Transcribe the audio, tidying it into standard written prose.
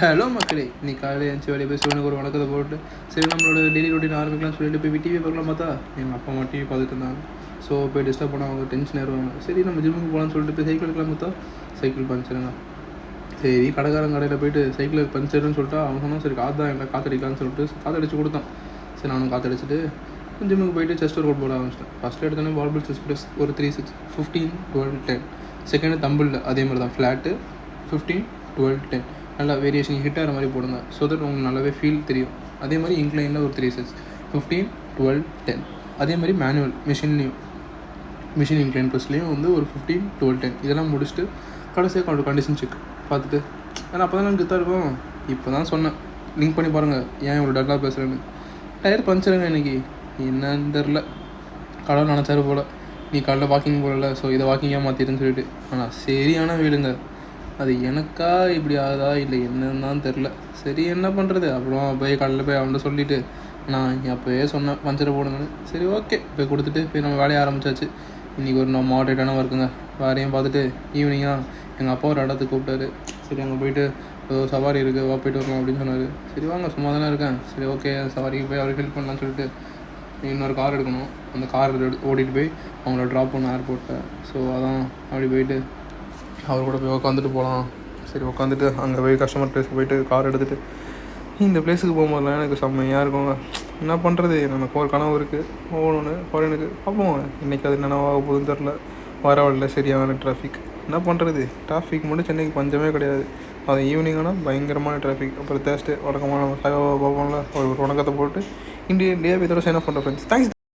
Hello மக்களே, இன்னைக்கு காலையில் எழுந்துச்சி வெளியே போய் சிவனுக்கு ஒரு வணக்கத்தை போட்டு சரி நம்மளோட டெய்லி ரொட்டீன் ஆரம்பிக்கலாம்னு சொல்லிட்டு போய் டிவி பார்க்கலாம். பார்த்தா எங்கள் அப்பா அம்மா டிவி பார்த்துட்டு இருந்தாங்க. ஸோ போய் டிஸ்டர்ப் பண்ண அவங்க டென்ஷன் ஏறுவாங்க. சரி நம்ம ஜிம்முக்கு போகலான்னு சொல்லிட்டு போய் சைக்கிள் எடுக்கலாம். பார்த்தா சைக்கிள் பஞ்சருங்க. சரி கடைக்காரன் கடையில் போயிட்டு சைக்கிளுக்கு பஞ்சருன்னு சொல்லிட்டு அவங்க சொன்னால் சரி எங்களை காற்றடிக்கலான்னு சொல்லிட்டு காற்றடிச்சு கொடுத்தான். சரி நானும் காற்றடிச்சிட்டு ஜிம்முக்கு போயிட்டு செஸ்ட் ஒர்க் அவுட் போட ஆரம்பிச்சிட்டேன். ஃபஸ்ட்டு எடுத்தோன்னே பால்பிள் செஸ்ட் ப்ரெஸ் ஒரு 3 6 15 12 10. செகண்டு தம்பிளில் அதே மாதிரி தான் ஃப்ளாட்டு 15 12 10. நல்லா வேரியேஷன் ஹிட் ஆகிற மாதிரி போடுங்க. ஸோ தட் உங்களுக்கு நல்லாவே ஃபீல் தெரியும். அதே மாதிரி இன்க்ளைனில் ஒரு 3 sets 15 12 10. அதே மாதிரி மேனுவல் மிஷின் இன்க்ளைன் ப்ரெஸ்லேயும் வந்து ஒரு 15 12 10. இதெல்லாம் முடிச்சுட்டு கடைசியாக கண்டிஷன் செக் பார்த்துட்டு ஏன்னா அப்போ தான் எனக்கு கெத்தாக இருக்கும். இப்போ தான் சொன்னேன், லிங்க் பண்ணி பாருங்கள் ஏன் இவ்வளோ டல்லாக பேசுகிறேன்னு. டயர் பஞ்சருங்க இன்றைக்கி. என்னன்னு தெரில, கடவுள் நினச்சாரு போல். நீ காலைல வாக்கிங் போகல, ஸோ இதை வாக்கிங்காக மாற்றிடுன்னு சொல்லிட்டு. ஆனால் சரியான வீடுங்க. அது எனக்கா இப்படி ஆகுதா இல்லை என்னன்னு தான் தெரில. சரி என்ன பண்ணுறது, அப்புறம் போய் காலையில் போய் அவன்கிட்ட சொல்லிவிட்டு நான் அப்போயே சொன்னேன் பஞ்சரை போடுங்கன்னு. சரி ஓகே போய் கொடுத்துட்டு போய் நம்ம வேலையை ஆரம்பிச்சாச்சு. இன்றைக்கி ஒரு நம்ம மாடரேட்டான ஒர்க்குங்க. வேறையும் பார்த்துட்டு ஈவினிங்காக எங்கள் அப்பா ஒரு இடத்துக்கு கூப்பிட்டாரு. சரி அங்கே போயிட்டு சவாரி இருக்குது வா போய்ட்டு வரலாம் அப்படின்னு சொன்னார். சரி வாங்க சும்மா தானே இருக்கேன். சரி ஓகே சவாரிக்கு போய் அவருக்கு ஹெல்ப் பண்ணலான்னு சொல்லிட்டு இன்னொரு கார் எடுக்கணும். அந்த கார் ஓட்டிகிட்டு போய் அவங்கள ட்ராப் பண்ண ஏர்போர்ட்டில். ஸோ அதான் அப்படி போயிட்டு அவர் கூட போய் உட்காந்துட்டு போகலாம். சரி உட்காந்துட்டு அங்கே போய் கஸ்டமர் ப்ளேஸ்க்கு போயிட்டு கார் எடுத்துகிட்டு இந்த பிளேஸுக்கு போகும்போதுலாம் எனக்கு செம்மையாக இருக்குங்க. என்ன பண்ணுறது, நமக்கு ஒரு கனவு இருக்குது போகணுன்னு ஃபாரினுக்கு. பார்ப்போம் இன்றைக்கி அது நினைவாக போகுதுன்னு தெரில. வர வழில சரியான டிராஃபிக். என்ன பண்ணுறது, டிராஃபிக் மட்டும் சென்னைக்கு பஞ்சமே கிடையாது. அது ஈவினிங் ஆனால் பயங்கரமான டிராஃபிக். அப்புறம் தேர்ஸ்டே வழக்கமான சாய்பாபா பார்ப்போம்ல, ஒரு வணக்கத்தை போட்டு இந்தியன் டே இதோட சைன் ஆஃப் பண்ணுற ஃப்ரெண்ட்ஸ். தேங்க்ஸ்.